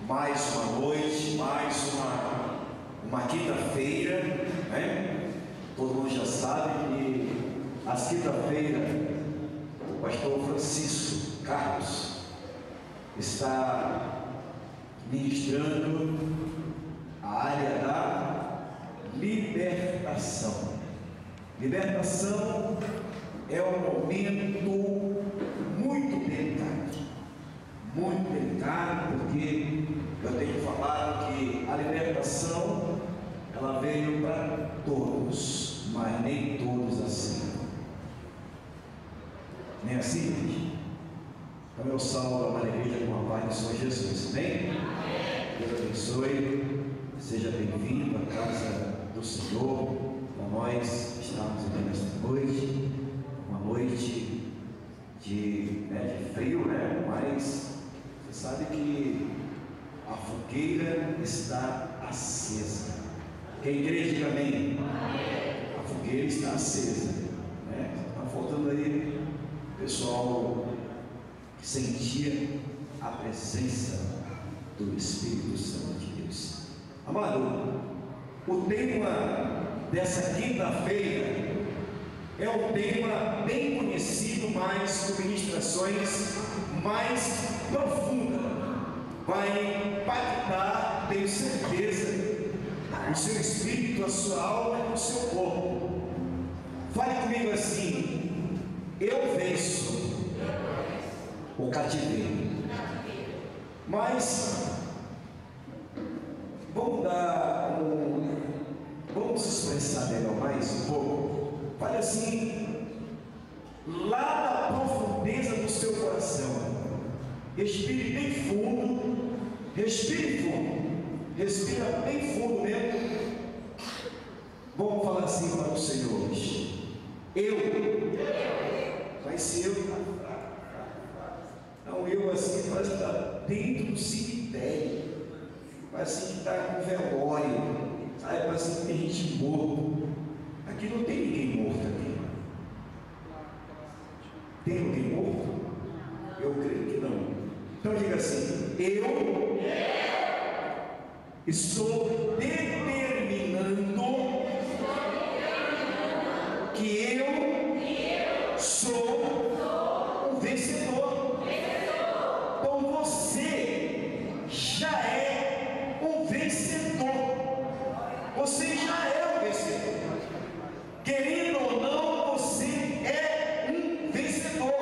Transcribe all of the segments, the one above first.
mais uma noite, mais uma quinta-feira, né? Todo mundo já sabe que às quinta-feiras o pastor Francisco Carlos está ministrando a área da libertação. Libertação é um momento muito delicado, porque eu tenho falado que a libertação ela veio para todos, mas nem todos assim. Nem assim, gente? Então eu salvo a maravilha com a paz do Senhor Jesus, amém? Deus abençoe, seja bem-vindo à casa do Senhor. Para nós estamos aqui nesta noite, uma noite de frio, né? Mas você sabe que a fogueira está acesa. Que a igreja diga amém. A fogueira está acesa, né? Está faltando aí o pessoal que sentia a presença do Espírito Santo de Deus. Amado, o tema dessa quinta-feira é um tema bem conhecido, mas com ministrações mais profundas. Vai impactar, tenho certeza, o seu espírito, a sua alma e o seu corpo. Fale comigo assim: eu venço o cativeiro. Mas vamos expressar melhor mais um pouco. Fale assim, lá na profundeza do seu coração. Respire bem fundo, respire bem fundo mesmo. Vamos falar assim para o Senhor hoje. Vai ser eu. Não, eu assim, parece que está dentro do cemitério. Parece que está com velório. Sabe, parece que tem gente morta. Aqui não tem ninguém morto aqui. Tem alguém morto? Eu creio que não. Então diga assim: eu estou determinando que eu sou um vencedor. Então você já é um vencedor. Você já é um vencedor. Querendo ou não, você é um vencedor.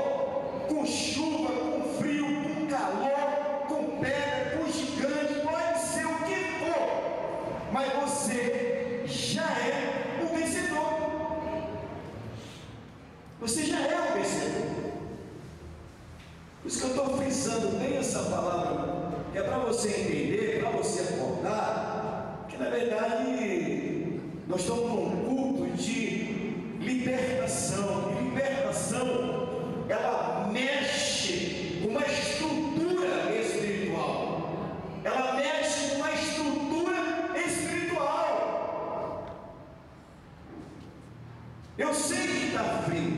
Com chuva, com frio, com calor, com pedra, com gigante, pode ser o que for, mas você já é um vencedor. Você já é um vencedor. Por isso que eu estou frisando bem essa palavra, que é para você entender, para você acordar, que na verdade nós estamos num culto de libertação. E libertação, ela mexe com uma estrutura espiritual. Ela mexe com uma estrutura espiritual. Eu sei que está frio,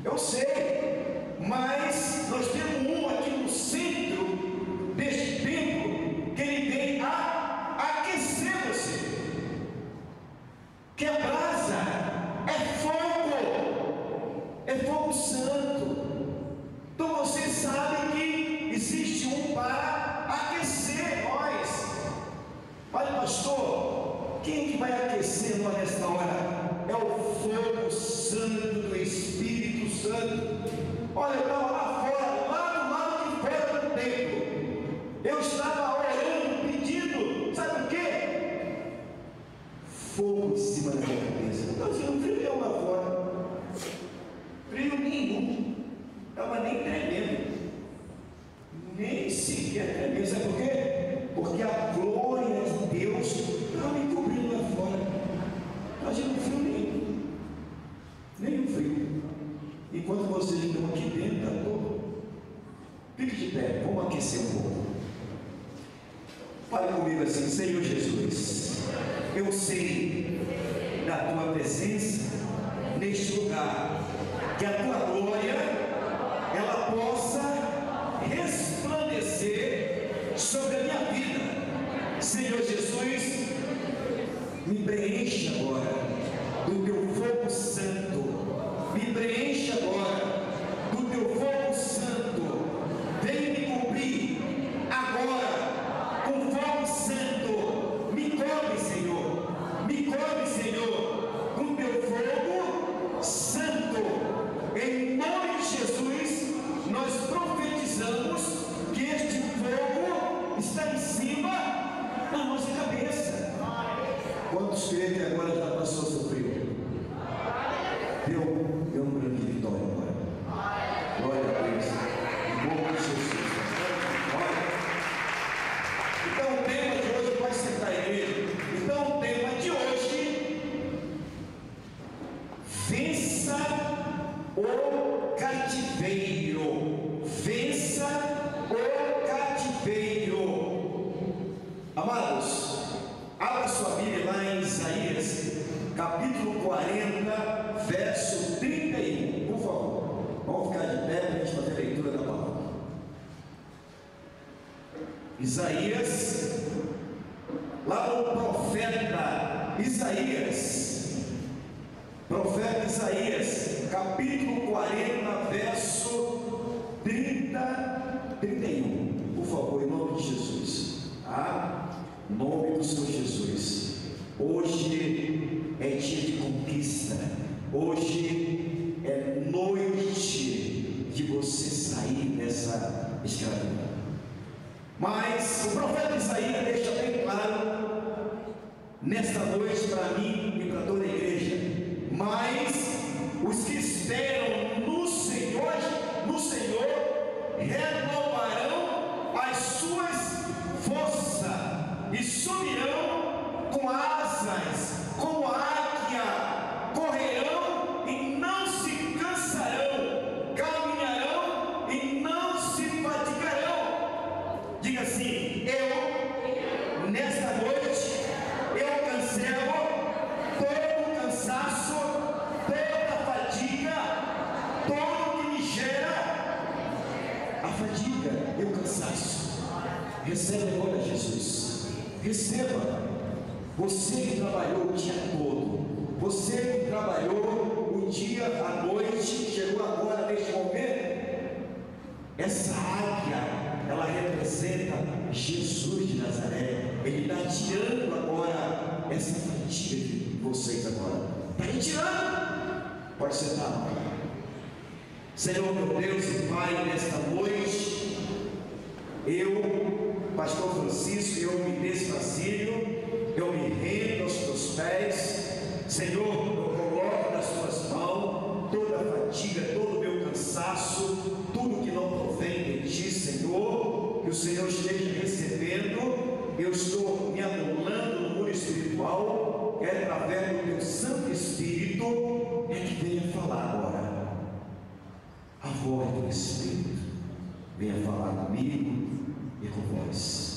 eu sei, mas nós temos um aqui no centro deste templo que ele vem a aquecer você. Que a brasa é fogo santo. Então você sabe que existe um para aquecer nós. Olha, pastor, quem é que vai aquecer nós nesta hora? É o fogo santo do Espírito Santo. Olha, eu estava lá fora, lá do lado de fora do templo. Eu estava orando, pedindo, sabe o quê? Fogo em cima da minha cabeça. Eu tinha um frio lá fora. Frio nenhum. Estava nem tremendo. Nem sequer tremendo. Sabe por quê? Porque a glória de Deus estava me cobrindo lá fora. Não tinha frio nenhum. Nenhum frio. Enquanto vocês estão aqui dentro da dor, fique de pé, vamos aquecer um pouco. Fale comigo assim: Senhor Jesus, eu sei da tua presença neste lugar, que a tua glória ela possa resplandecer sobre a minha vida. você que agora já passou a sofrer, deu uma grande vitória agora. Glória a Deus. Em nome de Jesus. Então o tema de hoje, pode sentar aí mesmo. Então o tema de hoje: vença o cativeiro. Vença o cativeiro. Amados, abra sua Bíblia lá em Isaías, capítulo 40, verso 31, por favor. Vamos ficar de pé para a gente fazer a leitura da palavra. Isaías, lá no profeta Isaías, capítulo 40, verso 31, por favor, em nome de Jesus. Em nome do Senhor Jesus. Hoje é dia de conquista. Hoje é noite de você sair dessa escravidão. Mas o profeta Isaías deixa bem claro nesta noite para mim e para toda a igreja: mas os que esperam no Senhor renovarão as suas forças e subirão com asas, como a águia, correrão e não se cansarão, caminharão e não se fatigarão. Diga assim: eu, nesta noite, eu cancelo todo o cansaço, toda a fadiga, todo o que me gera a fadiga e o cansaço. Recebe agora, Jesus. Receba. Você que trabalhou o dia todo, você que trabalhou o dia, a noite, chegou agora neste momento. Essa águia, ela representa Jesus de Nazaré. Ele está tirando agora essa fadiga de vocês agora. Está retirando. Pode sentar. Senhor meu Deus e Pai, nesta noite, eu, Pastor Francisco, eu me desfacilho, eu me rendo aos teus pés. Senhor, eu coloco nas tuas mãos toda a fadiga, todo o meu cansaço, tudo que não provém de ti, Senhor, que o Senhor esteja recebendo. Eu estou me anulando no mundo espiritual, é através do teu Santo Espírito, é que venha falar agora. A voz do Espírito venha falar comigo e com vós.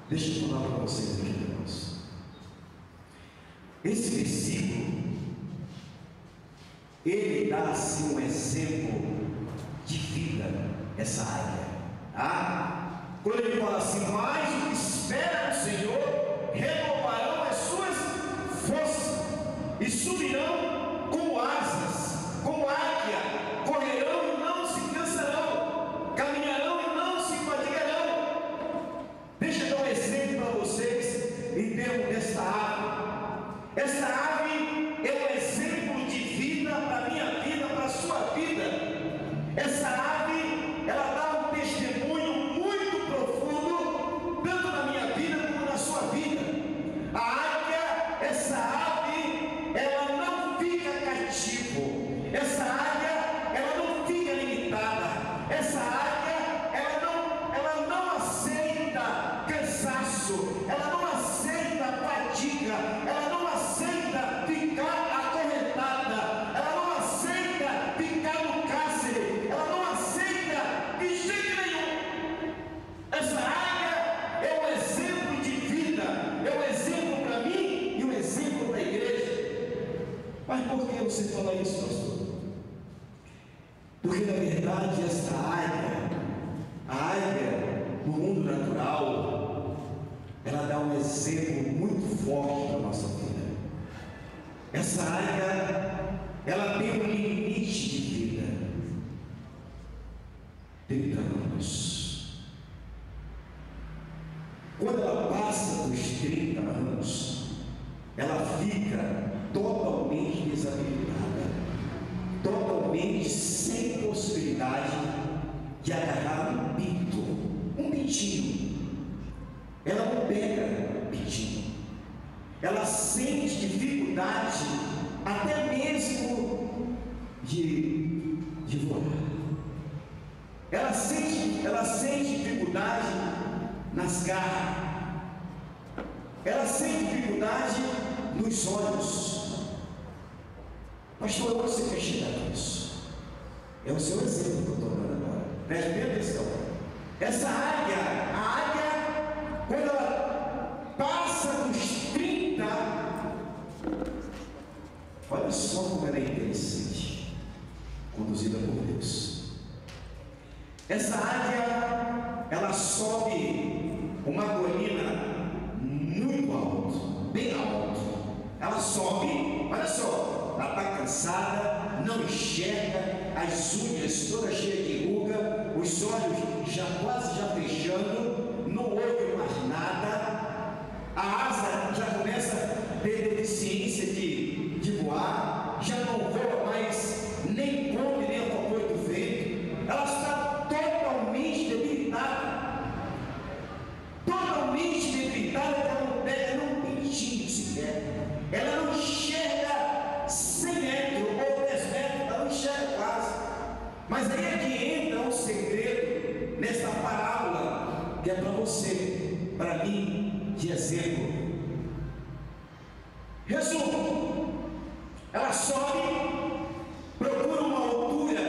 Deixa eu falar para vocês aqui, irmãos. Esse versículo, ele dá assim um exemplo de vida, essa área. Quando ele fala assim: mas o que espera no Senhor renovarão as suas forças e subirão como asas, como águia, correrão e não se cansarão, caminharão e não se fatigarão. Deixa eu dar um exemplo para vocês em termos desta ave. Esta ave é um exemplo de vida para a minha vida, para a sua vida. Essa ave, ela dá um testemunho muito profundo, tanto na minha vida como na sua vida. A águia, essa ave, ela não fica cativo. Essa águia, ela não fica limitada. Essa águia, ela não aceita cansaço, ela não aceita fadiga, ela não aceita ficar acorrentada, ela não aceita ficar no cárcere, ela não aceita de jeito nenhum. Essa águia é um exemplo de vida, é um exemplo para mim e um exemplo para a igreja. Mas por que você fala isso, pastor? Porque na verdade essa águia, a águia no mundo natural, ela dá um exemplo muito forte para a nossa vida. Essa águia, ela tem um limite de vida: 30 anos. Quando ela passa dos 30 anos, ela fica totalmente desabilitada, totalmente sem possibilidade de agarrar um pinto, um pintinho. Ela não pega pintinho. ela sente dificuldade até mesmo de voar. Ela sente dificuldade nas garras. Ela sente dificuldade nos olhos. Pastor, onde você quer chegar com isso? É o seu exemplo que eu estou dando agora. Preste bem atenção. Essa águia, a águia, quando ela passa dos 30, olha só como ela é interessante, conduzida por Deus. Essa águia, ela sobe uma colina muito alto, bem alto. Ela sobe, olha só, ela está cansada, não enxerga, as unhas todas cheias de ruga, os olhos já quase já fechando, não ouve mais nada, a asa já começa a ter deficiência de voar, já não voa mais, nem come, nem a favor do vento. Ela está totalmente debilitada, ela não pega num pintinho sequer, ela não enxerga 100 metros ou 10 metros, ela não enxerga quase. Mas aí é que entra um segredo nessa parábola, que é para você, para mim, de exemplo. Resumo: ela sobe, procura uma altura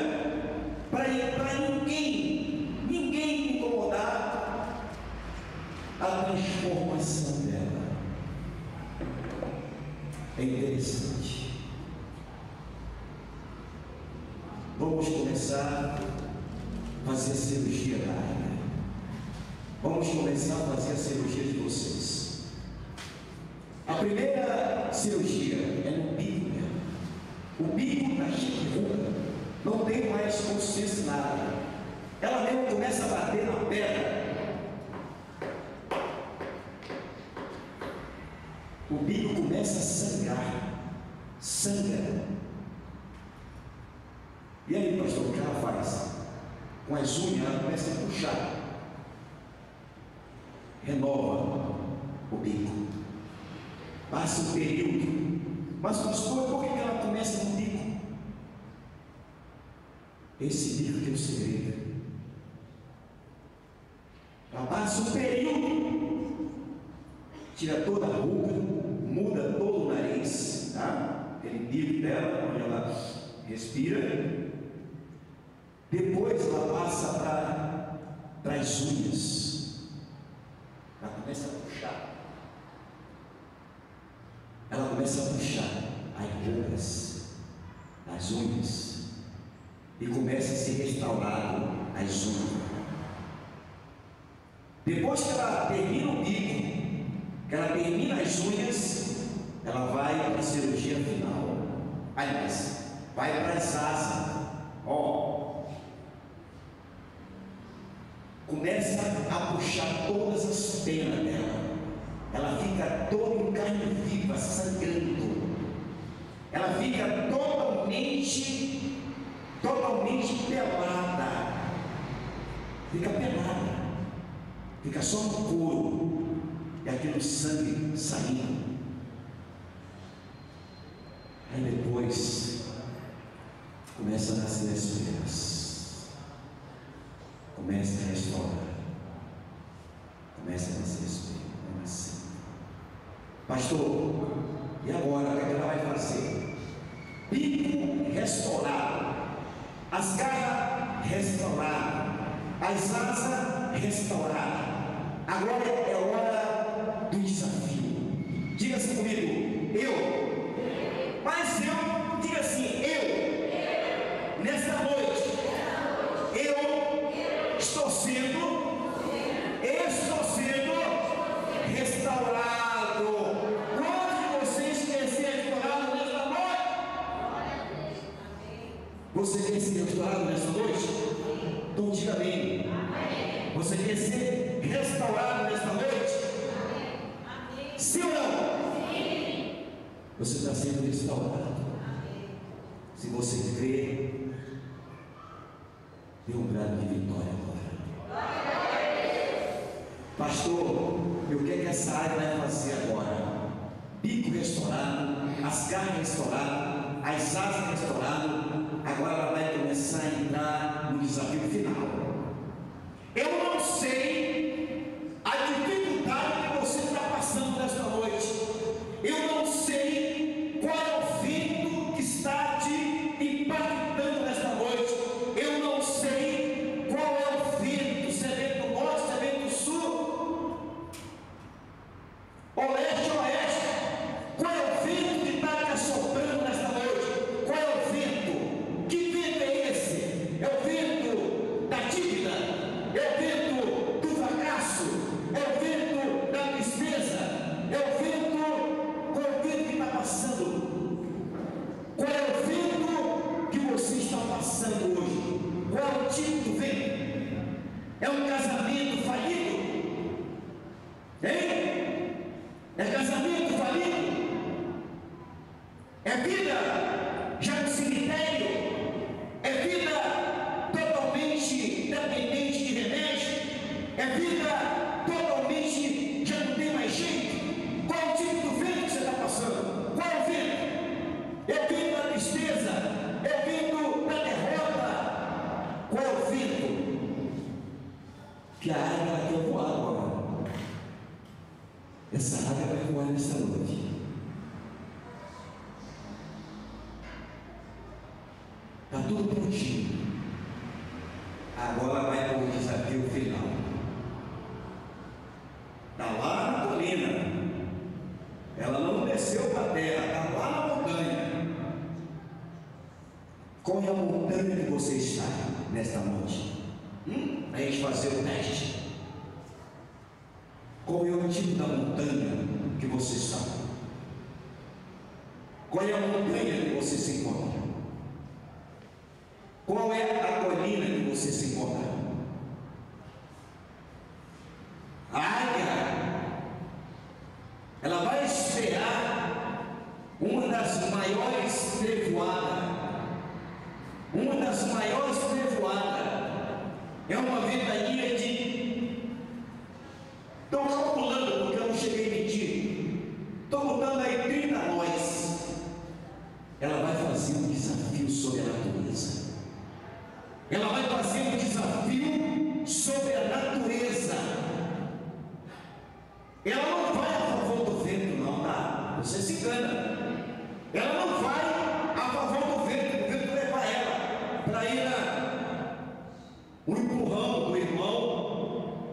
para ninguém incomodar. A transformação dela é interessante. Vamos começar a fazer a cirurgia da área. Vamos começar a fazer a cirurgia de vocês. A primeira cirurgia é no bico dela. O bico está cheio de ruga, não tem mais consciência nada. Ela mesmo começa a bater na pedra. O bico começa a sangrar, sangra. E aí, pastor, o que ela faz? Com as unhas, ela começa a puxar, renova o bico, passa um período. Mas, pastor, por que ela começa no bico? Esse bico tem um segredo. Ela passa um período, tira toda a ruga, muda todo o nariz, tá? Aquele bico dela, onde ela respira. Depois ela passa para as unhas. Ela começa a puxar. Ela começa a puxar as rugas, as unhas, e começa a ser restaurado as unhas. Depois que ela termina o bico, que ela termina as unhas, ela vai para a cirurgia final. Aliás, vai para as asas. Começa a puxar todas as penas dela. Ela fica toda em carne viva, sangrando. Ela fica totalmente pelada. Fica pelada. Fica só no couro. E aquele sangue saindo. Aí depois começa a nascer as penas. Começa a restaurar. Começa a nascer as penas. Pastor, e agora o que ela vai fazer? Bico restaurado, as garras restauradas, as asas restauradas. Agora é hora do desafio. Diga assim comigo: eu. Mas eu, diga assim: eu. Nesta noite, eu estou sendo restaurado. Quantos de vocês querem ser restaurados nesta noite? Você quer ser restaurado nesta noite? Então diga amém. Você quer ser restaurado nesta noite? Sim ou não? Sim. Você está sendo restaurado. Se você crê, dê um grado de vitória agora. Pastor, e o que essa área vai fazer agora? bico restaurado, as carnes restauradas, as asas restauradas. Agora ela vai começar a entrar no desafio final. Eu não sei a dificuldade que você está passando nesta noite. Eu não sei qual é o vento que está te impactando nesta noite. Eu não sei qual é o vento, se é vento norte, se é vento sul, oeste ou oeste. Qual é o vento que está te assoprando nesta noite? Qual é o vento? Que vento é esse? É o vento da dívida? É o vento do fracasso? É o vento da tristeza? É o vento? Qual é o vento que está passando? Qual é o vento que você está passando hoje? Qual é o tipo do vento? É um casamento falido? Hein? É casamento falido? É vida já no cemitério? É vida totalmente dependente de remédio? É vida totalmente já não tem mais jeito? Qual é o tipo do vento que você está passando? Qual é o vento? É o vento da tristeza? É o vento da derrota? Qual é o vento? Que a águia quer voar agora. Essa águia vai voar nessa noite. Está tudo prontinho. Agora vai para o desafio final. Está lá na colina. Ela não desceu para a terra, está lá na montanha. Qual é a montanha que você está nesta noite? Para a gente fazer o teste. Qual é o tipo da montanha que você está? Qual é a montanha que você se encontra? Qual é a colina que você se encontra? A águia, ela vai esperar uma das maiores trevoadas. Uma das maiores trevoadas. É uma ventania de... Estou calculando porque eu não cheguei a medir. Estou botando aí 30 nós. Ela vai fazer um desafio sobre a natureza. Ela vai fazer um desafio sobre a natureza. Ela não vai a favor do vento, não, tá? Você se engana. Ela não vai a favor do vento levar ela para ir um empurrão do irmão.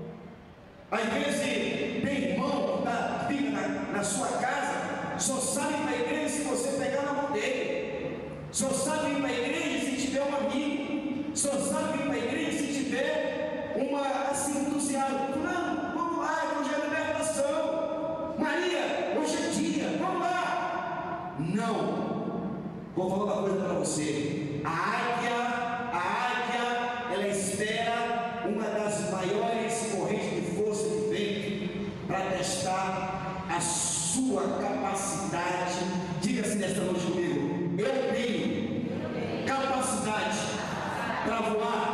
Às vezes tem irmão que fica na sua casa, só sabe ir para a igreja se você pegar na mão dele. Só sabe ir para a igreja se tiver um amigo. Só sabe ir para a igreja se tiver uma assim entusiasmo. Não, vamos lá, hoje é libertação. Maria, hoje é dia, vamos lá. Não. Vou falar uma coisa para você. A águia, ela espera uma das maiores correntes de força de vento para testar a sua capacidade. Diga-se nesta noite comigo: eu tenho capacidade para voar,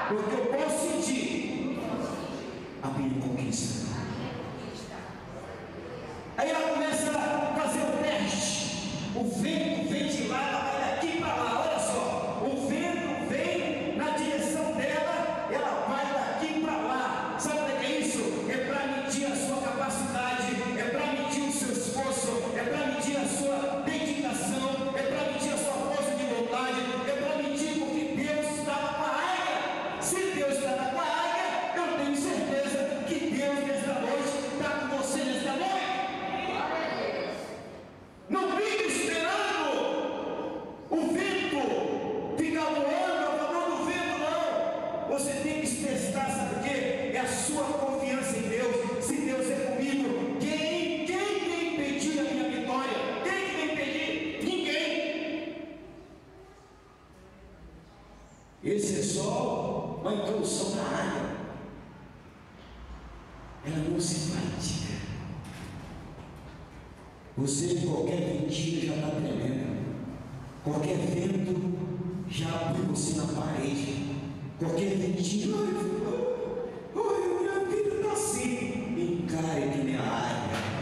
porque eu posso sentir a minha conquista. Aí ela começa a fazer o teste. O vento vem de lá, ela vai daqui para lá. Olha só, o vento vem na direção dela, ela vai daqui para lá. Sabe o que é isso? É para medir a sua capacidade, é para medir o seu esforço, é para medir a sua dedicação, é para medir a sua força de vontade, é para medir porque Deus estava com a águia. Se Deus estava com a águia, eu tenho certeza que Deus nesta noite está com você nesta noite. Não fique esperando o vento ficar voando a favor do vento, não. Você tem que testar, sabe o quê? É a sua confiança em Deus. Se Deus é comigo, quem tem impedido a minha vitória? Quem tem impedido? Ninguém. Esse é só uma introdução da água. Ela não se pratica. Você, qualquer ventinho já está tremendo. Qualquer vento já abriu você na parede. Qualquer ventinho, ai, minha vida está assim. Encare que nem a águia.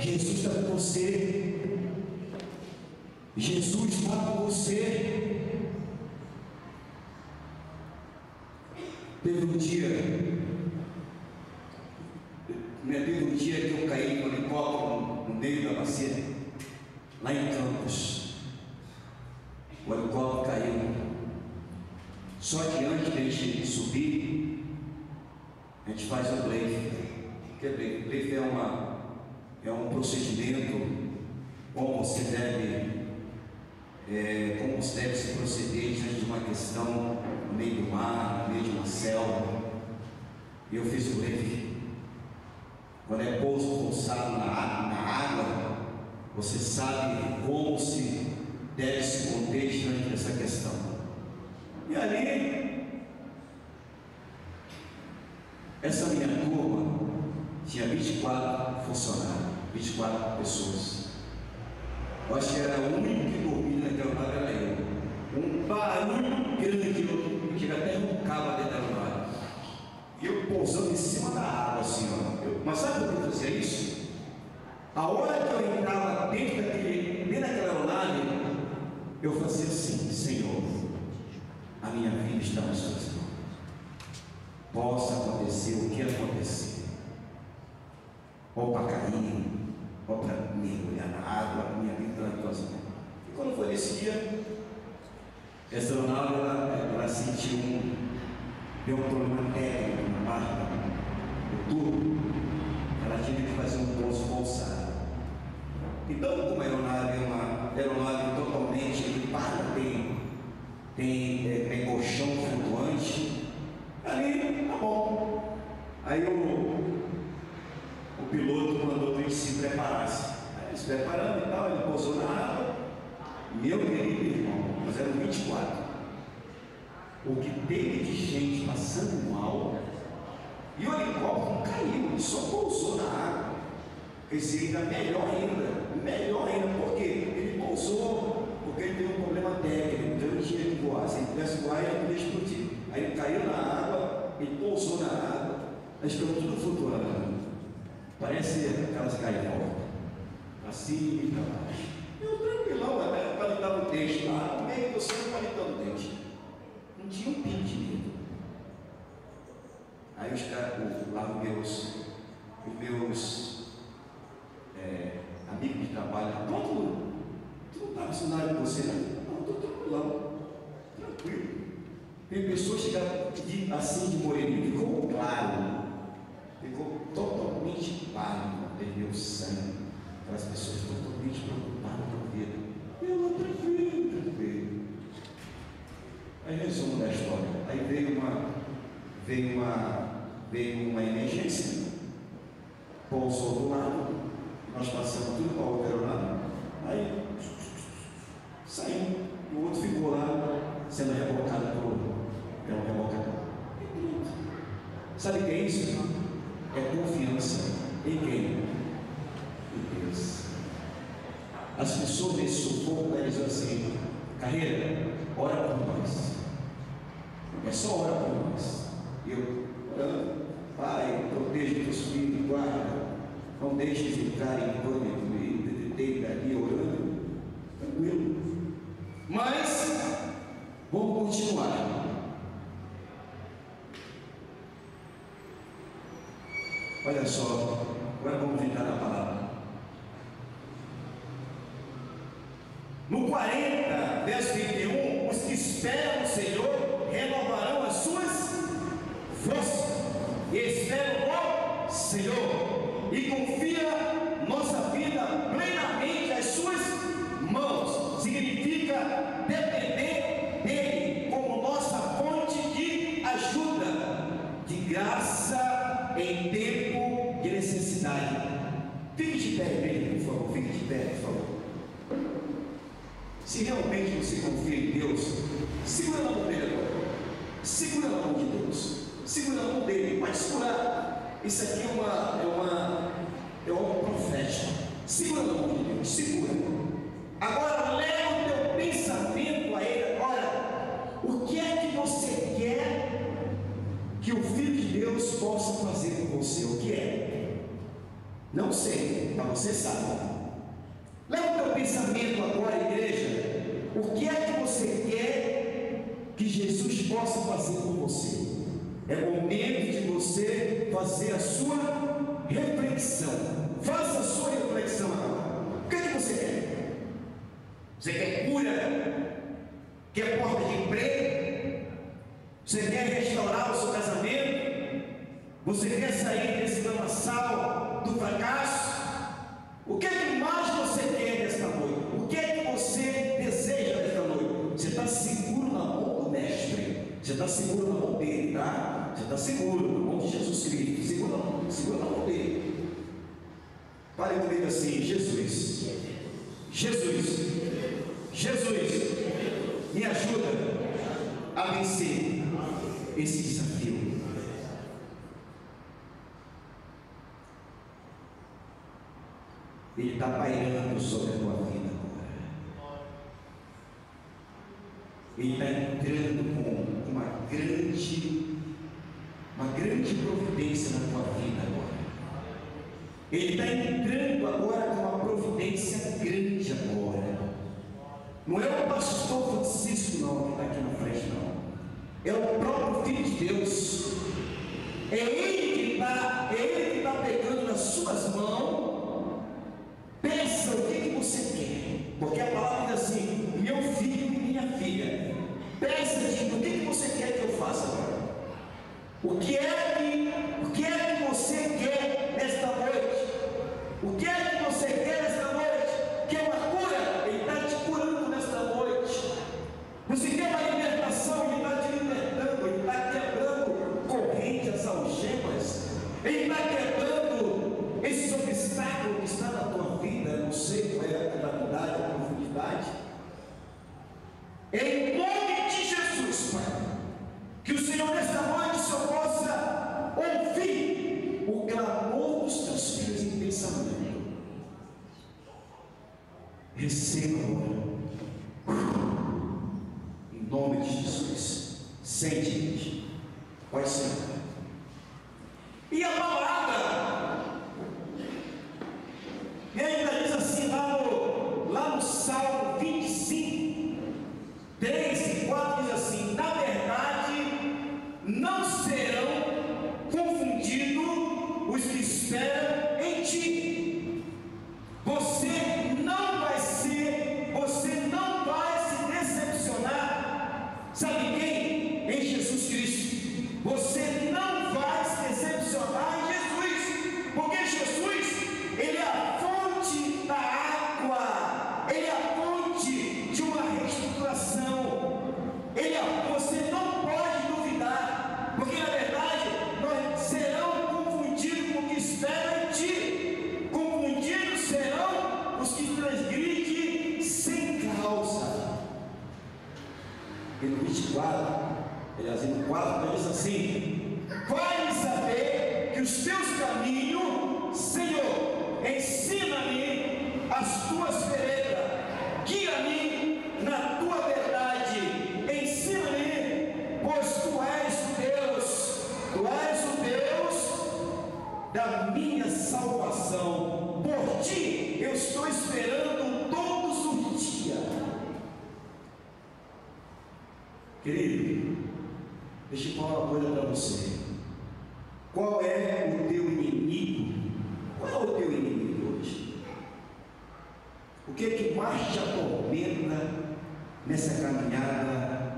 Jesus está com você. Jesus está com você. Teve um dia que eu caí no helicóptero no meio da bacia, lá em Campos. O helicóptero caiu. Só que antes de a gente subir, a gente faz o blefe. O blefe é um procedimento como você deve se proceder diante de uma questão no meio do mar, no meio de uma selva. E eu fiz o blefe. Quando é pouso forçado na água, você sabe como se deve se conter diante dessa questão. E ali, essa minha turma tinha 24 funcionários, 24 pessoas. Eu acho que era o único que dormia naquela nave, era eu. Um barulho grande, eu tive até roncava dentro da nave. E eu pousando em cima da água, assim, ó. Mas sabe por que eu fazia isso? A hora que eu entrava dentro daquela aeronave, eu fazia assim: Senhor, a minha vida está nas suas mãos. Possa acontecer o que acontecer, ou para cair, ou para mergulhar na água, a minha vida está nas tuas mãos. E quando foi nesse dia, essa aeronave ela sentiu deu um problema técnico na máquina do tubo. Ela tinha que fazer um pouso forçado. Então, como a aeronave é uma aeronave totalmente equipada, tem colchão flutuante, ali tá bom. Aí o piloto mandou que a gente se preparasse. Aí ele se preparando e tal, ele pousou na água. Meu querido irmão, nós éramos 24. O que teve de gente passando mal, e o helicóptero caiu, ele só pousou na água. Esse ainda melhor ainda, porque ele pousou, porque ele teve um problema técnico, então ele tinha que voar. Se ele pudesse voar, ele podia explodir. Aí ele caiu na água, ele pousou na água, nós ficamos tudo flutuando. Parece aquelas gaivotas, para cima e para baixo. Eu tranquilão, até palitava o dente lá, no meio do céu palitando o dente. Não tinha um pingo de medo. Aí os caras, lá os meus amigos de trabalho, pronto, tu não está funcionário com você, não, estou tranquilão, tranquilo. Tem pessoas que chegaram assim de moreninho, ficou claro, ficou totalmente pálido, perdeu sangue. Aquelas pessoas totalmente preocupadas com a vida. Eu tranquilo. Aí resumo da história. Aí veio uma emergência, pousou do lado, nós passamos tudo para o outra aeronave, aí saímos, e o outro ficou lá sendo rebocado pelo rebocador. Sabe o que é isso? É confiança em quem? Em Deus. As pessoas nesse sufoco dizem assim: Carreira, ora por nós. É só orar por nós. Eu orando: Pai, proteja teus filhos, guarda, não deixe de ficar em pânico e dali orando, tranquilo. Mas vamos continuar. Olha só, agora vamos entrar na palavra. No 40, verso 21, os que esperam o Senhor renovarão as suas forças. E esperam o Senhor e confia nossa vida plenamente às suas mãos. Significa depender dele como nossa fonte de ajuda, de graça em tempo de necessidade. Fique de pé, igreja, por favor. Fique de pé, por favor. Se realmente você confia em Deus, segura na mão dele agora. Segura na mão de Deus. Segura na mão dele. Pode segurar. Isso aqui é algo profético. Segura na mão de Deus. Segura. Agora leva o teu pensamento a ele agora. O que é que você quer que o Filho de Deus possa fazer com você? O que é? Não sei, mas você sabe. Leva o teu pensamento agora, igreja. O que é que você quer que Jesus possa fazer por você? É momento de você fazer a sua reflexão. Faça a sua reflexão agora. O que é que você quer? Você quer cura? Quer porta de emprego? Você quer restaurar o seu casamento? Você quer sair desse lamaçal do fracasso? O que é que mais você quer nesta noite? O que é que você deseja nesta noite? Você está seguro na mão do Mestre? Você está seguro na mão dele, tá? Você está seguro na mão de Jesus Cristo. Segura na mão dele. Pare comigo assim: Jesus, Jesus, Jesus, me ajuda a vencer esse desafio. Ele está pairando sobre a tua vida agora. Ele está entrando com uma grande providência na tua vida agora. Ele está entrando agora com uma providência grande agora. Não é o pastor Francisco não que está aqui na frente não. É o próprio Filho de Deus. É Ele que está pegando nas suas mãos. Pensa o que você quer, porque a palavra diz assim: meu filho e minha filha, pensa o que você quer que eu faça agora. O que é que você quer nesta noite? O que é que você quer nesta noite? Quer uma cura? Ele está te curando nesta noite. Você quer uma libertação? Ele está te libertando. Ele está quebrando correntes, algemas. Ele está quebrando esses obstáculos que estão na tua vida. Não sei qual é a gravidade, a profundidade. Em nome de Jesus, Pai, que o Senhor nesta noite só possa ouvir o clamor dos teus filhos em pensamento. Receba agora, em nome de Jesus. Sente, gente. Pode ser. E a palavra, e ainda diz assim lá no Salmo 25, 3 e 4, diz assim: na verdade, não serão confundidos os que esperam em ti. Você não vai se decepcionar. Sabe quem? Em Jesus Cristo. Você não vai se decepcionar em Jesus, porque Jesus, Ele é a fonte da água, Ele é a fonte de uma reestruturação. Você não pode duvidar, porque na verdade nós serão confundidos com o que espera em ti. Confundidos serão os que transgridem sem causa. E no 24, aliás, no 4, diz assim: vai saber que os teus caminhos, Senhor, ensina-me as tuas veredas, guia-me na tua verdade, ensina-me, pois tu és o Deus da minha salvação. Por ti eu estou esperando todos os dias. Querido, deixa eu falar uma coisa para você. Qual é o teu inimigo? Qual é o teu inimigo hoje? O que é que mais te atormenta nessa caminhada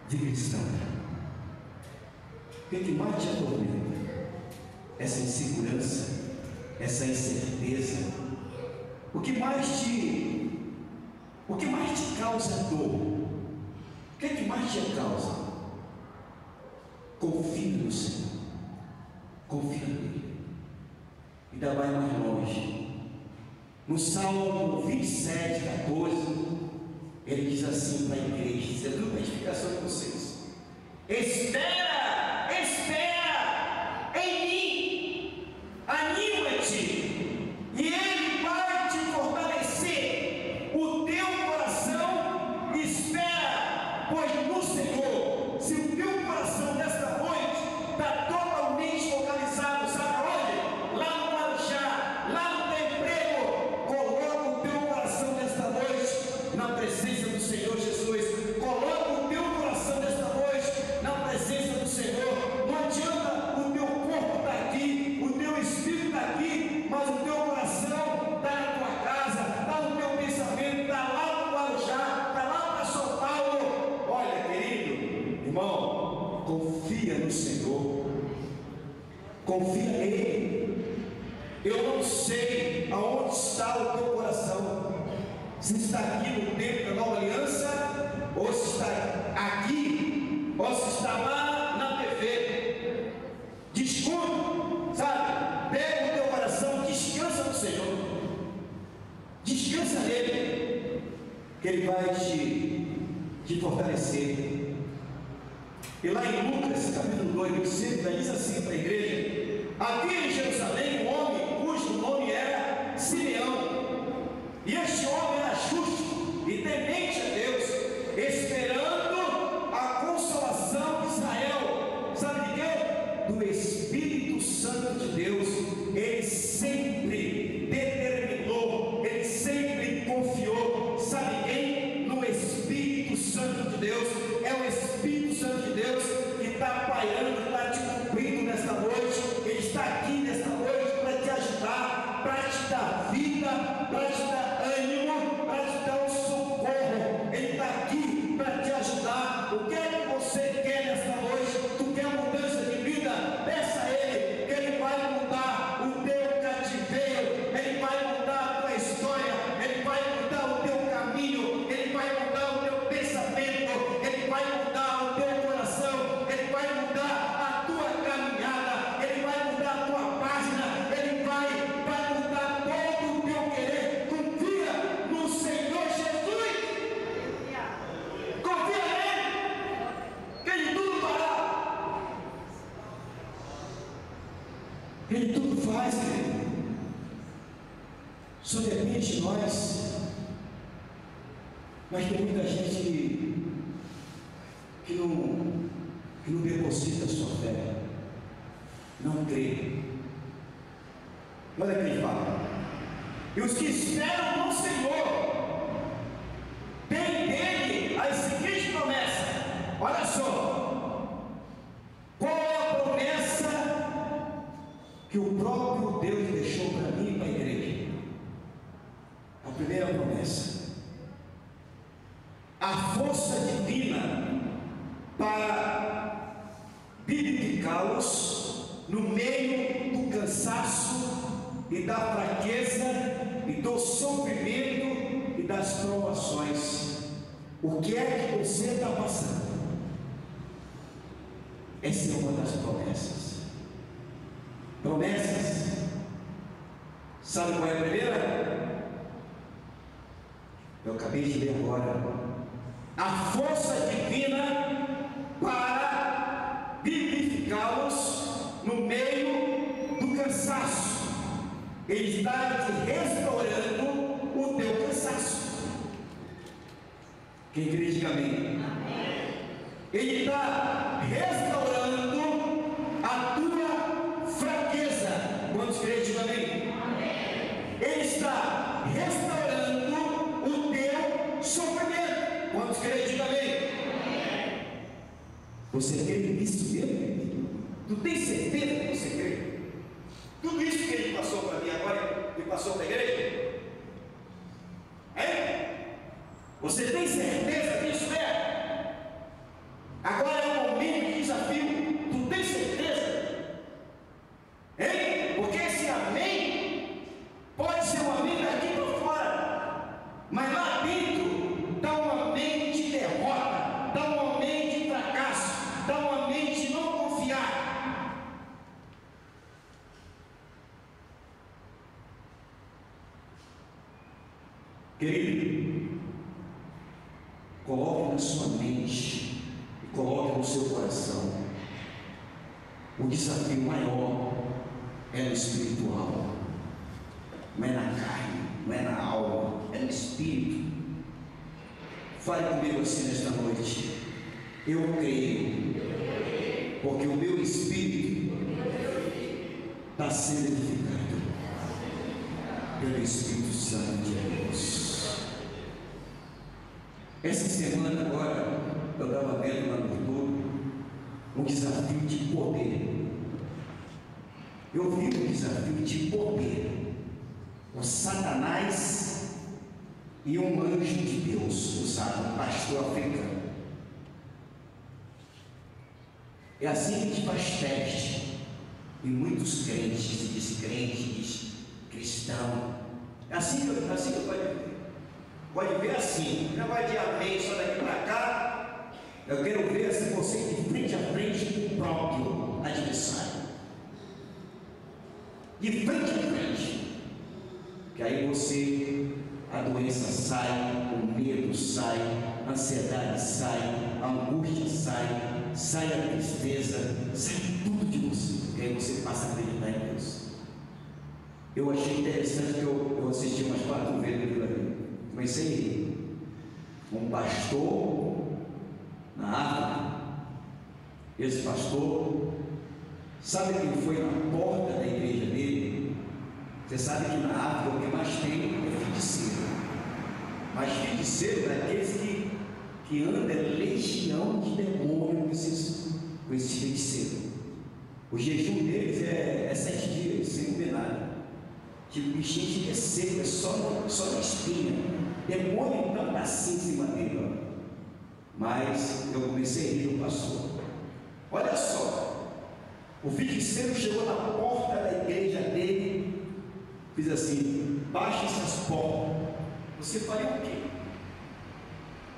de cristão? O que é que mais te atormenta? Essa insegurança, essa incerteza. O que mais te causa dor? O que é que mais te causa? Confia no Senhor, confia nele. Ainda vai mais longe. No Salmo 27, 14, ele diz assim para a igreja: isso é tudo para a explicação de vocês. Espera em mim, anima-te, e Ele vai te fortalecer o teu coração. Espera, pois no Senhor. Se o teu coração nesta noite está totalmente focalizado, sabe onde? Lá no Guarujá, confia nele. Eu não sei aonde está o teu coração, se está aqui no templo da Nova Aliança, ou se está aqui, ou se está lá na TV. Desculpe, sabe? Pega o teu coração, descansa no Senhor, descansa nele, que ele vai te fortalecer. E lá em Lucas, capítulo 2, 25, diz assim para a igreja: havia em Jerusalém um homem cujo nome era Simeão, e este homem era justo e temente a Deus, esperando a consolação de Israel. Sabe de quê? Do Espírito Santo de Deus. Ele sempre determinou, ele sempre confiou. Sabe quem? No Espírito Santo de Deus. É o Espírito Santo de Deus que está pairando, está te cumprindo nesta noite. Ele está aqui nesta noite para te ajudar, para te dar vida, para te dar ânimo, para te dar um socorro. Ele está aqui para te ajudar. O que é que você quer nesta noite? Tu quer mudança de vida? Peça a Ele, que Ele vai mudar o teu cativeiro, Ele vai mudar a tua história, Ele vai mudar o teu caminho, Ele vai mudar o teu pensamento, Ele vai mudar o teu coração, Ele vai mudar a tua caminhada, Ele vai mudar a tua página, Ele vai mudar todo o teu querer. Confia no Senhor Jesus, confia nele, que Ele tudo fará, Ele tudo faz, querido. Só depende de nós. Mas tem muita gente que não deposita a sua fé, não crê. Olha o que ele fala: e os que esperam no Senhor têm dele as seguintes promessas. Olha só, qual é a promessa que o próprio Deus deixou para mim e para a igreja? A primeira promessa: a força divina para vivificá-los no meio do cansaço e da fraqueza e do sofrimento e das provações. O que é que você está passando? Essa é uma das promessas. Promessas. Sabe qual é a primeira? Eu acabei de ler agora. A força divina para vivificá-los no meio do cansaço. Ele está te restaurando o teu cansaço. Quem crê, diga amém. Ele está restaurando a tua fraqueza. Quantos crê, diga amém. Ele está restaurando o teu sofrimento. Quantos crê, diga amém. Você crê nisso mesmo? Tu tem certeza que você crê? Tudo isso que ele passou para mim agora, ele passou para a igreja? É? Você tem certeza disso, né? Agora é um momento de desafio. Tu tem certeza? Hein? Porque esse amém pode ser um amém daqui para fora, mas lá dentro está um amém de derrota, está um amém de fracasso, está um amém de não confiar. Querido, coloque na sua mente e coloque no seu coração: o desafio maior é no espiritual, não é na carne, não é na alma, é no espírito. Fale comigo assim nesta noite: eu creio, porque o meu espírito está sendo edificado pelo Espírito Santo de Deus. Essa semana agora eu estava vendo lá no YouTube um desafio de poder. Eu vi um desafio de poder. O Satanás e um anjo de Deus, usado, um pastor africano. É assim que a gente faz teste. E muitos crentes e descrentes, cristãos, é assim que eu pode ver. Pode ver assim, não vai de amém só daqui para cá. Eu quero ver assim você de frente a frente com o próprio adversário. De frente a frente. Que aí você, a doença sai, o medo sai, a ansiedade sai, a angústia sai a tristeza, sai tudo de você. E aí você passa a acreditar em Deus. Eu achei interessante que eu assisti umas 4 vezes aquilo ali. Comecei a ir. Um pastor na África, esse pastor, sabe quem foi na porta da igreja dele? Você sabe que na África o que mais tem é feiticeiro. Mas feiticeiro é aqueles que andam legião de demônios com esses feiticeiros. O jejum deles é 7 dias, sem comer nada. Tipo, o bichinho fica seco, é só na espinha. Demônio não está assim em cima dele, ó. Mas eu comecei a rir do pastor. Olha só, o feiticeiro chegou na porta da igreja dele, fiz assim: baixe essas portas. Você faria o quê?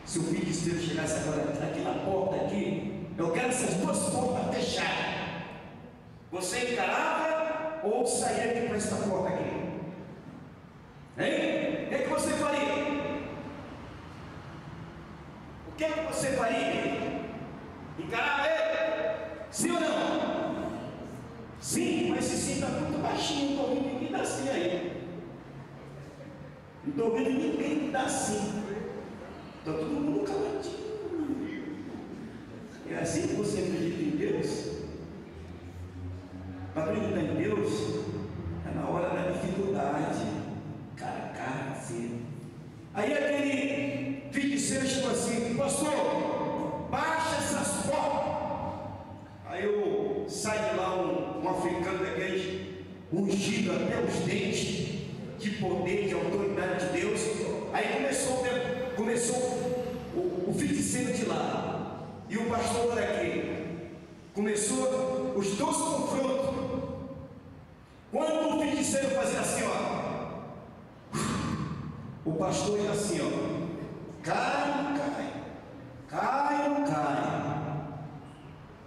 Se o feiticeiro chegasse agora aqui na porta aqui, eu quero essas 2 portas fechadas. Você encarava ou saía aqui para esta porta aqui? Hein? O que é que você faria? O que é que você faria? Encarava ele? Sim ou não? Sim, mas esse sim está muito baixinho, não estou ouvindo ninguém dar assim aí. Não estou ouvindo ninguém dar assim. Está todo mundo caladinho. É assim que você acredita em Deus? Para acreditar em Deus é na hora da dificuldade, cara a cara, assim. Aí aquele feiticeiro chegou assim: pastor, baixa essas portas. Aí eu saio de lá um africano daqueles ungido até os dentes de poder, de autoridade de Deus. Aí começou o feiticeiro de lá e o pastor daqui. Começou os 2 confrontos. Quando o feiticeiro fazia assim, ó, o pastor ia assim, ó, cai, não cai, cai, não cai.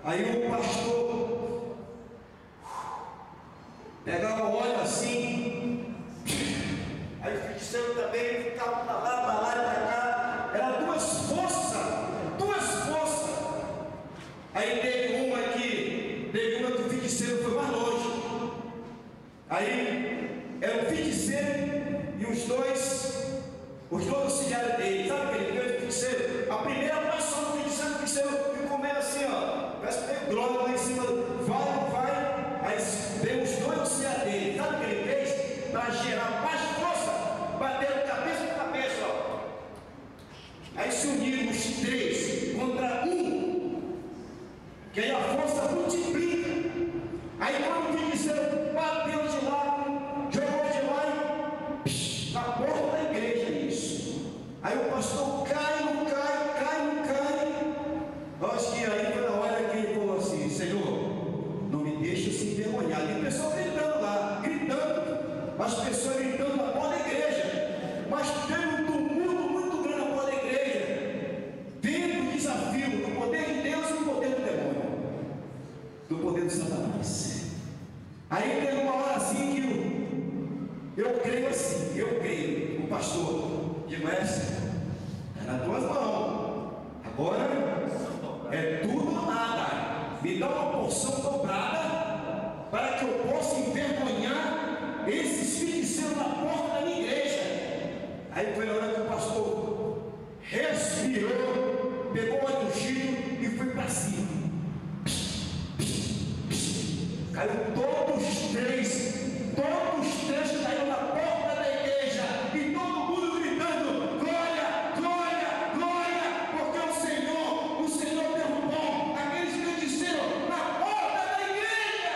Aí o pastor pegava o óleo assim, aí o feiticeiro também ficava para lá e para cá. Era 2 forças. Aí teve uma que o feiticeiro foi mais longe. Aí era o feiticeiro e os dois auxiliares dele. Sabe aquele grande feiticeiro? A primeira passou no feiticeiro, o feiticeiro ficou meio assim, ó, parece que tem droga lá em cima, vai. Aí veio os 2 auxiliares dele. Sabe o que ele fez? Para gerar mais força, bateram cabeça com cabeça, ó. Aí se uniram os 3 contra 1. Que aí a força multiplica. Aí quando o feiticeiro bateu de lá, jogou de lá e na porta da igreja, isso. Aí o pastor cai, não cai. Acho que aí foi na hora que ele falou assim: Senhor, não me deixa se envergonhar. E o pessoal gritando lá, as pessoas gritando na porta da igreja. Mas teve um tumulto muito grande na porta da igreja, vendo o desafio do poder de Deus e do poder do demônio, do poder de Satanás. Aí teve uma hora assim que eu creio, o pastor de mestre, é nas tuas mãos, agora é tudo ou nada, me dá uma porção dobrada, para que eu possa envergonhar esses feiticeiros na porta da minha igreja. Aí foi na hora que o pastor respirou, pegou o óleo ungido e foi para cima. Caiu todos os três caíram na porta da igreja e todo mundo gritando: glória, glória, glória, porque o Senhor derrubou aqueles feiticeiros na porta da igreja.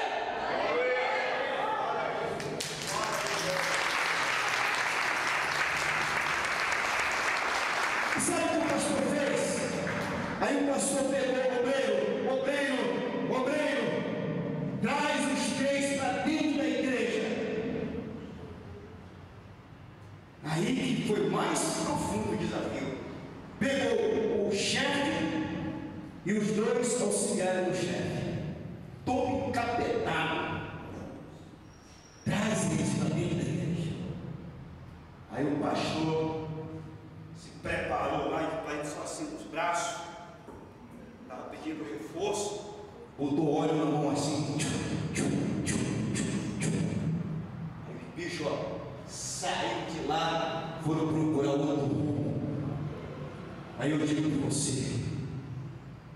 E sabe o que o pastor fez? Aí o pastor pegou o obreiro, traz os 3 Aí que foi mais profundo o desafio. Pegou o chefe e os dois auxiliares do chefe, todo encapetado. Traz eles para dentro da igreja. Aí o pastor se preparou lá e só assim os braços, estava pedindo reforço, botou óleo na mão assim. Aí o bicho, saiu de lá, foram procurar outro rumo. Aí eu digo para você,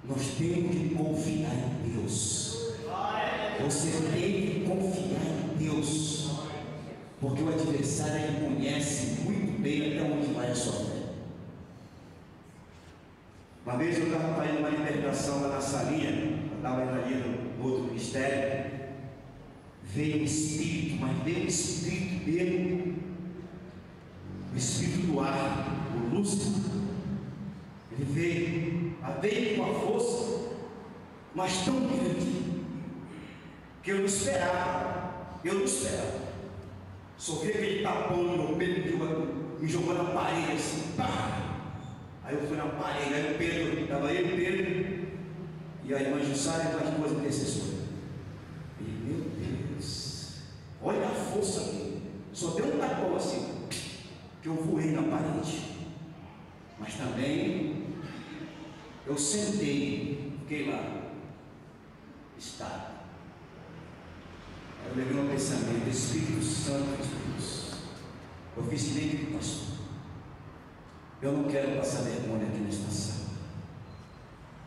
nós temos que confiar em Deus. Você tem que confiar em Deus, porque o adversário ele conhece muito bem até onde vai a sua fé. Uma vez eu estava fazendo uma libertação lá na salinha, eu estava ali no outro ministério, veio um espírito, mas veio um espírito dele, o espírito do ar, o Lúcifer. Ele veio com uma força, mas tão grande, que eu não esperava. Só vi aquele tapão no meu peito, me jogou na parede assim, pá! Aí eu fui na parede, aí o Pedro, estava eu, o Pedro, e a irmã Jussara e mais duas intercessoras. E meu Deus, olha a força dele, só deu um tapão assim, que eu voei na parede. Mas também eu sentei, fiquei lá, estável. Eu levei um pensamento, Espírito Santo de Deus. Eu fiz que nem aquele pastor. Eu não quero passar vergonha aqui nesta sala.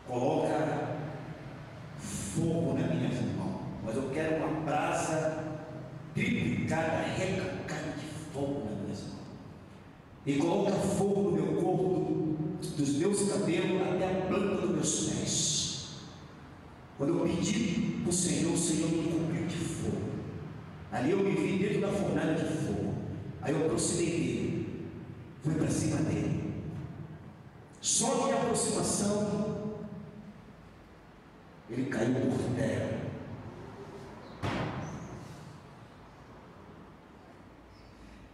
Coloca fogo nas minhas mãos, mas eu quero uma brasa triplicada, recarregada de fogo nas minhas mãos. E coloca fogo no meu corpo, dos meus cabelos até a planta dos meus pés. Quando eu pedi para o Senhor me cobriu de fogo. Ali eu me vi dentro da fornalha de fogo. Aí eu aproximei dele, fui para cima dele. Só de aproximação, ele caiu por terra.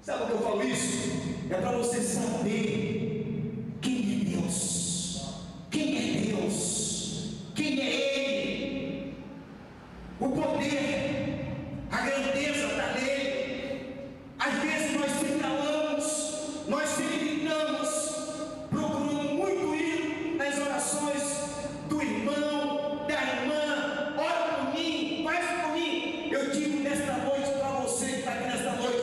Sabe por que eu falo isso? É para você saber quem é Deus. Quem é Deus? Quem é Ele? O poder, a grandeza está nele. Às vezes nós se calamos, nós se limitamos, procuramos muito ir nas orações do irmão, da irmã. Ora por mim, faz por mim. Eu digo nesta noite para você que está aqui nesta noite,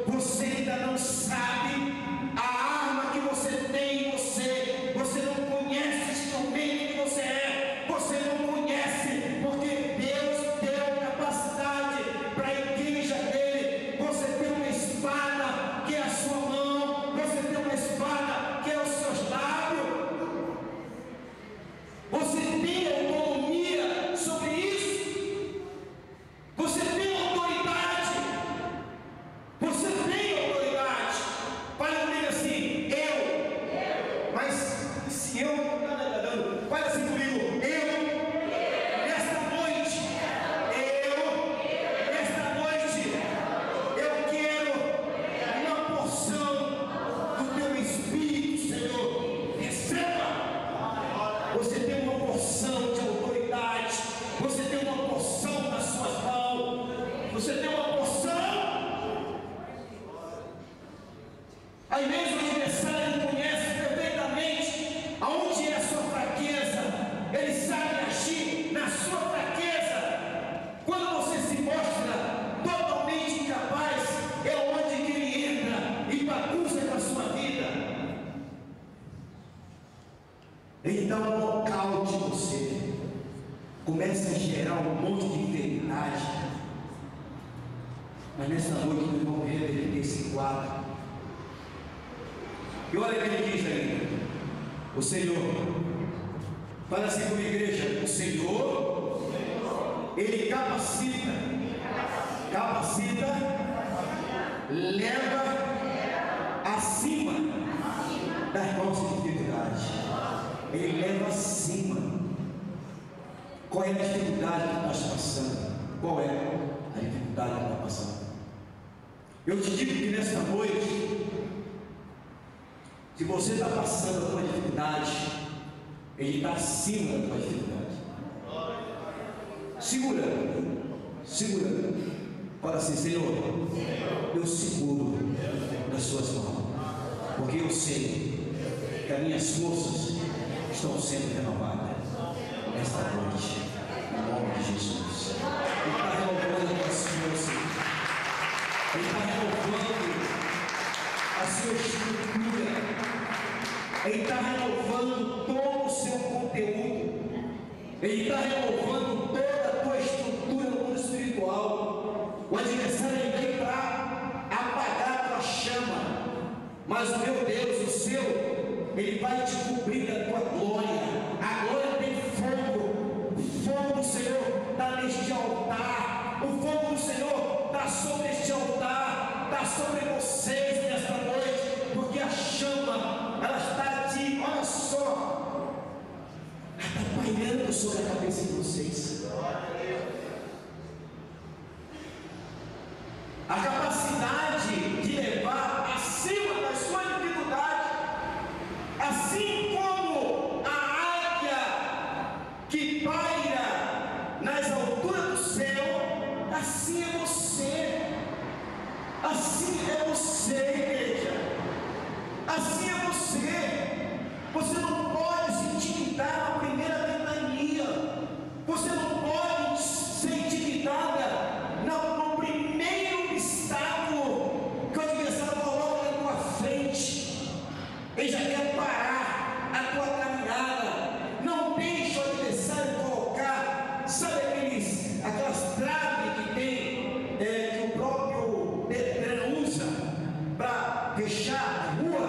você ainda não sabe a arma que você tem em você. Você não conhece o instrumento que você é. Você não conhece, porque Deus deu capacidade para a igreja dele. Você tem uma espada que é a sua mão. Você tem uma espada que é os seus lábios. Você tem autonomia sobre isso. Você tem autoridade. Você tem autoridade. Fala comigo assim, eu. Mas se eu não está dando, fala assim comigo, nesta noite, eu quero uma porção do teu Espírito, Senhor. Receba. Você tem uma porção de autoridade. Você tem uma porção nas suas mãos. Você tem uma porção. Às vezes o adversário conhece perfeitamente aonde é a sua fraqueza. Ele sabe agir na sua fraqueza. Quando você se mostra totalmente incapaz, é onde que ele entra e bagunça com a sua vida. Ele dá um local de você. Começa a gerar um monte de enfermidade. Mas nessa noite nós vamos reverter esse quadro. E olha o que ele diz ainda. O Senhor, fala assim com a igreja, o Senhor, Ele capacita, leva acima das nossas dificuldades. Ele leva acima. Qual é a dificuldade que nós passando? Qual é a dificuldade que nós passando? Eu te digo que nesta noite Se você está passando por uma dificuldade, Ele está acima da tua dificuldade. Segura, segura. Fala assim: Senhor, eu seguro nas suas mãos, porque eu sei que as minhas forças estão sendo renovadas nesta noite, em nome de Jesus. Ele está renovando as tuas forças, Ele está renovando a sua estrutura, Ele está renovando todo o seu conteúdo, Ele está renovando toda a tua estrutura no mundo espiritual. O adversário vem para apagar a tua chama, mas o meu Deus, o seu, Ele vai te cobrir da tua glória. A glória tem fogo, o fogo do Senhor está neste altar, o fogo do Senhor está sobre este altar, está sobre vocês nesta noite, porque a chama, ela está aqui, olha só, ela está pairando sobre a cabeça de vocês. A capacidade de levar acima das suas dificuldades, assim como a águia que paira nas alturas do céu, assim é você. Assim é você, igreja. Assim é você. Você não pode se intimidar na primeira ventania. Você não pode ser intimidada no primeiro obstáculo que o adversário coloca na tua frente. Ele já quer parar a tua caminhada. Não deixe o adversário colocar, sabe aquelas traves que tem, que o próprio pedreiro usa para fechar a rua.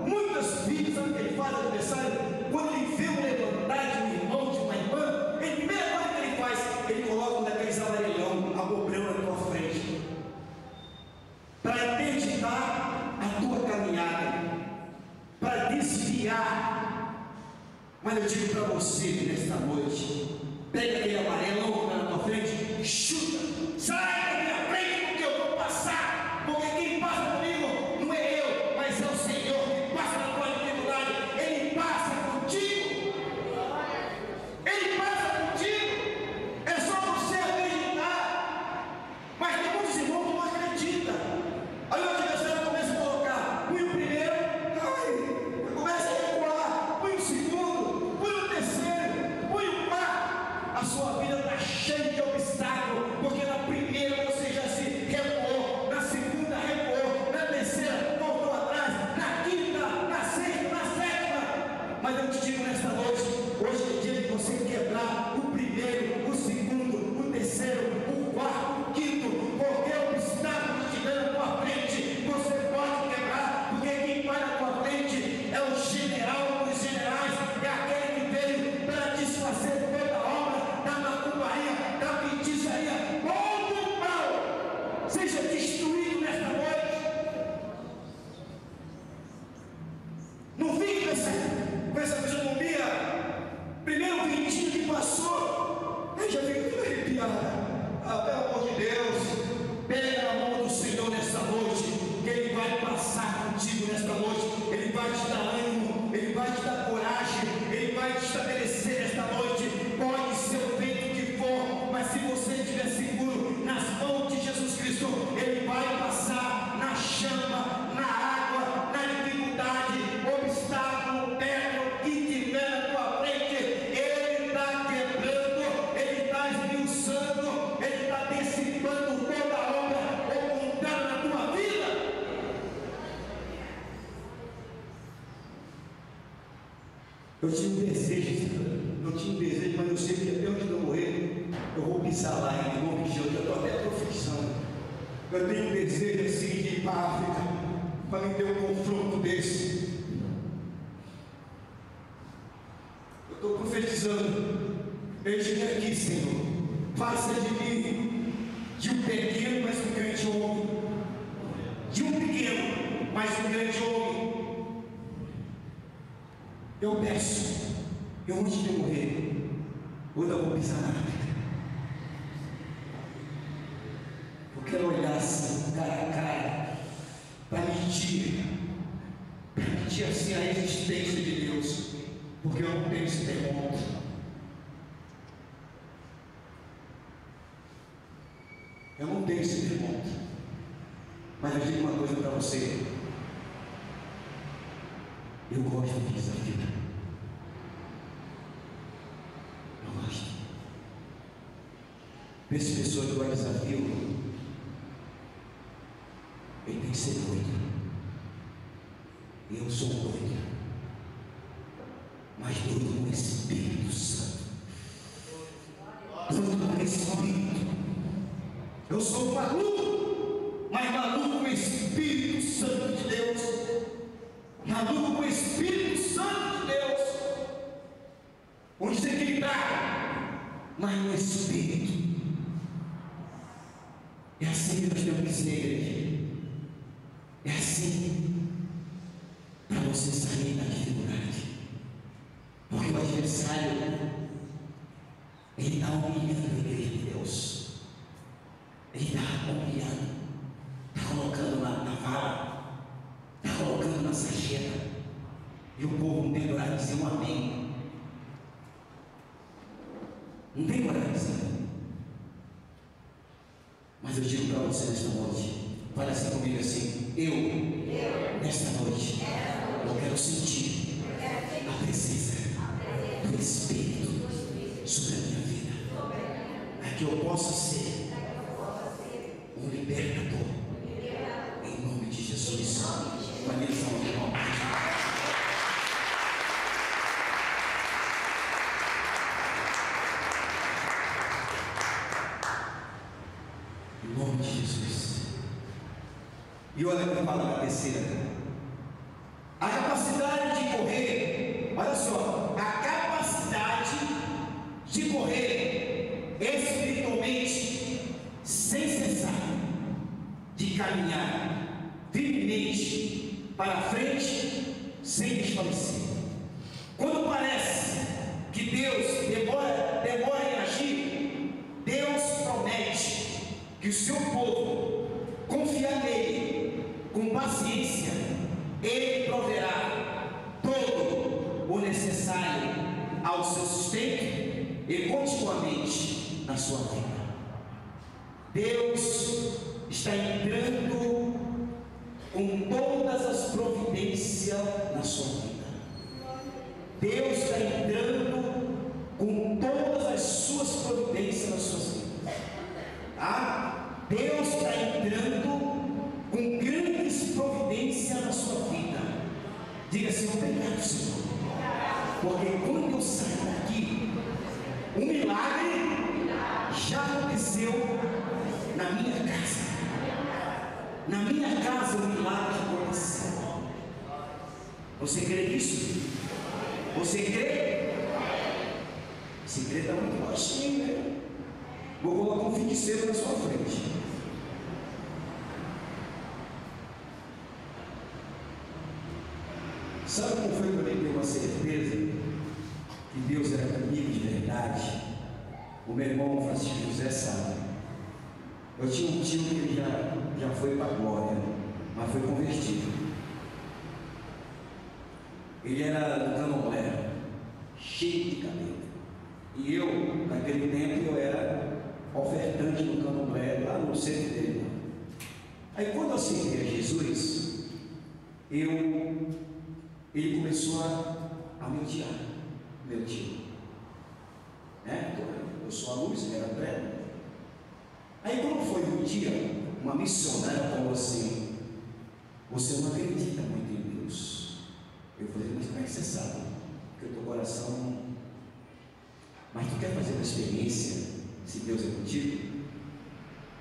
Muitas vezes, sabe o que ele faz, o adversário? Quando ele vê um levantar de um irmão, de uma irmã, a primeira coisa que ele faz, ele coloca um daqueles amarelhão, abobrão na tua frente, para interditar a tua caminhada, para desviar. Mas eu digo para você nesta noite: pega aquele amarelão que está na tua frente, chuta, sai da minha frente, porque eu vou passar, porque quem passa comigo não é eu, mas é o Senhor que passa na tua dificuldade. Ele passa contigo, Ele passa contigo, é só você acreditar. Mas tem muitos irmãos que não acreditam. Aí o adversário começa a colocar, põe o primeiro, começa a recuar, põe o segundo, põe o terceiro, põe o quarto. A sua vida está cheia de obstáculos, porque na primeira você já se recuou, na segunda recuou, na terceira voltou atrás, na quinta, na sexta, na sétima. Mas eu te digo nesta noite, hoje é dia de você quebrar o primeiro, o segundo, o terceiro, o quarto, o quinto, qualquer obstáculo que estiver na tua frente, você pode quebrar, porque quem vai na tua frente é o general dos generais, é aquele que veio para desfazer toda a obra da macumbaria, da feitiçaria, todo o mal seja destruído nesta noite. Não fique com essa fisionomia. Primeiro ventinho que passou, aí já fica tudo arrepiado. Pelo amor de Deus, pega na mão do Senhor nesta noite, que Ele vai passar contigo nesta noite. Ele vai te dar ânimo, Ele vai te dar coragem, Ele vai te estabelecer nesta noite. Pode ser o vento que for, mas se você estiver seguro nas mãos de Jesus Cristo, Ele vai passar na chama, na água, na dificuldade, obstáculo, pedra, o que tiver na tua frente. Ele está quebrando, Ele está esmiuçando, Ele está dissipando toda a obra ocultada na tua vida. Eu tinha um desejo, mas eu sei que até onde eu morrer, eu vou pisar lá em nome de Jesus. Eu estou até profetizando. Eu tenho um desejo assim de ir para a África, para me ter um confronto desse. Eu estou profetizando. Eis-me aqui, Senhor. Faça de mim, de um pequeno, mas um grande homem. De um pequeno, mas um grande homem. Eu peço, eu antes de morrer, hoje eu vou pisar na África. Eu quero olhar assim, cara a cara, para medir sentir assim a existência de Deus, porque eu não tenho esse termômetro. Eu não tenho esse termômetro. Mas eu digo uma coisa para você: eu gosto de desafio. Eu gosto. Essa pessoa que vai desafio, ele tem que ser doido. E eu sou doido, mas doido com o Espírito Santo. Doido com o Espírito. Eu sou maluco, mas maluco com o Espírito Santo de Deus. Maluco com o Espírito Santo de Deus. Um desequilibrado, mas no Espírito. É assim que nós temos que ser, igreja. É assim, para você sair da dificuldade. Porque o adversário, ele está humilhando a igreja de Deus. Ele está humilhando, está colocando na vara, está colocando na sarjeta. E o povo não tem coragem de dizer um amém. Não tem coragem de dizer. Mas eu digo para você nesta noite, fala assim comigo assim: eu nesta noite, eu quero sentir a presença do Espírito sobre a minha vida, para que eu possa ser um libertador, em nome de Jesus. Com a minha salva de palmas. Em nome de Jesus. E olha o que fala na terceira: a capacidade de correr. Olha só, a capacidade de correr espiritualmente sem cessar, de caminhar firmemente para frente sem desfalecer. Quando parece que Deus demora em agir, Deus promete que o seu povo confiar nele com paciência, ele proverá todo o necessário ao seu sustento e continuamente na sua vida. Deus está entrando com todas as providências na sua vida. Deus está entrando com todas as suas providências nas suas vidas. Tá? Deus está entrando com grandes providências na sua vida. Diga assim: obrigado, Senhor. Porque quando eu sair daqui, um milagre já aconteceu na minha casa. Na minha casa o milagre aconteceu. Você crê nisso? Você crê? Esse crê está muito baixinho, né? Vou colocar um feiticeiro na sua frente. Sabe como foi que eu tenho uma certeza que Deus era comigo de verdade? O meu irmão Francisco José sabe. Eu tinha um tio que ele já foi para a glória, mas foi convertido. Ele era do candomblé, cheio de cabelo. E eu, naquele tempo, eu era ofertante do candomblé lá no centro dele. Aí quando eu aceitei a Jesus, ele começou a me odiar, meu tio. Eu sou a luz, ele era treva. Aí quando foi um dia, uma missionária falou assim: você não acredita muito em Deus. Eu falei: mas como é que você sabe? Porque o teu coração não... Mas tu quer fazer uma experiência, se Deus é contigo?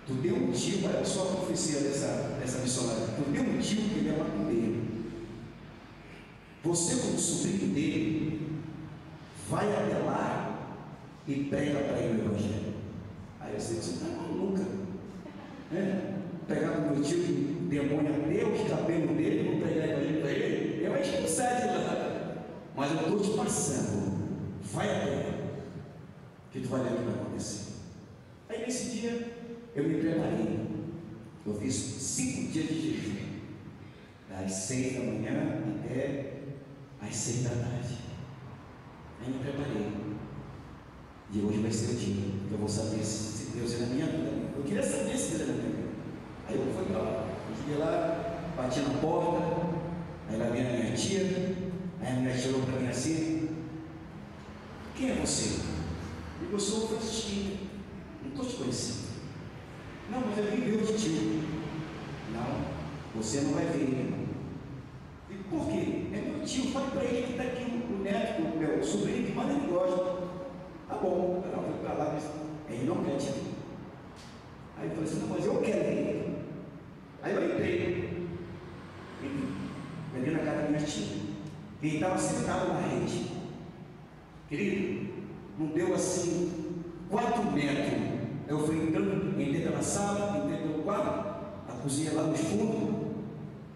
Tu deu um tio, olha só a profecia dessa missionária. Tu deu um tio que ele é macumbeiro. Você, como sobrinho dele, vai até lá e prega para ele o Evangelho. Aí eu disse: você está maluca, né? Pegar o meu tio que demônio até os cabelos dele, vou pregar o Evangelho para ele, eu vou expulsar de lá. Mas eu estou te passando, vai até que tu vai ver o que vai acontecer. Aí nesse dia eu me preparei. Eu fiz 5 dias de jejum. das 6 da manhã até às 6 da tarde. Aí me preparei. E hoje vai ser o dia que eu vou saber se Deus é na minha vida. Eu queria saber se Deus é na minha vida. Aí eu fui para lá. Eu cheguei lá, bati na porta. Aí lá vem a minha tia. Aí a minha tia olhou para mim assim: quem é você? Eu digo: eu sou o Francisquinho. Não estou te conhecendo. Não, mas eu vim ver o tio. Não, você não vai ver ele. E por quê? É meu tio. Fale para ele que está aqui o neto, o meu sobrinho, que mais ele gosta. Tá bom. Eu fui para lá, mas ele não quer te ver. Aí eu falei assim: não, mas eu quero ver ele. Aí eu entrei na casa da minha tia. Ele estava sentado na rede. Querido, não deu assim 4 metros. Eu fui entrando, entrei pela sala, entrei pelo quarto, a cozinha lá no fundo.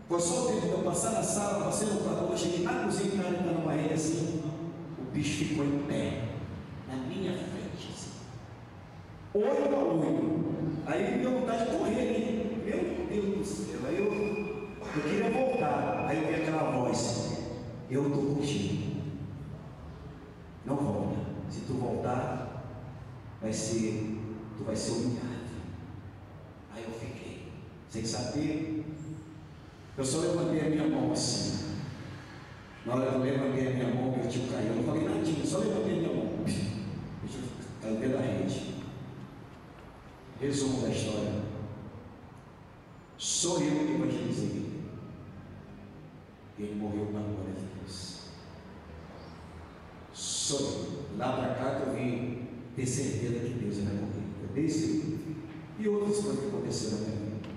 Foi só o tempo de eu passar na sala, passei no quarto, eu cheguei na cozinha, o cara está numa rede assim. O bicho ficou em pé, na minha frente, assim. Olho a olho. Aí me deu vontade de correr ali. Meu Deus do céu. Aí eu queria voltar. Aí eu vi aquela voz: eu estou contigo. Não volta. Se tu voltar, tu vai ser humilhado. Aí eu fiquei, sem saber. Eu só levantei a minha mão assim. Na hora que eu levantei a minha mão, meu tio caiu. Eu não falei nadinha, só levantei a minha mão. Meu tio caiu dentro da rede. Resumo da história: sou eu que evangelizei ele. Ele morreu na glória de Deus. Sou eu. Lá para cá que eu vim ter certeza que Deus vai morrer. Desse e outras coisas que aconteceram na minha vida.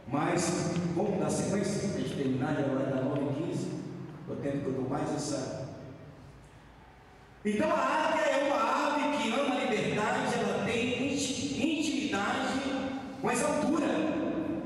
Mas vamos dar sequência, a gente terminar, já vai dar 9h15. O tempo que eu dou mais essa. Então a águia é uma ave que ama a liberdade, ela tem intimidade com essa altura.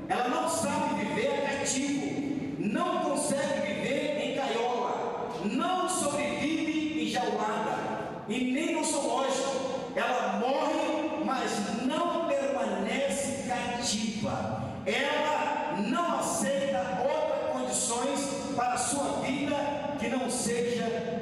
Ela não sabe viver cativo, não consegue viver em gaiola, não sobrevive enjaulada e nem no zoológico. Ela morre, mas não permanece cativa. Ela não aceita outras condições para a sua vida que não seja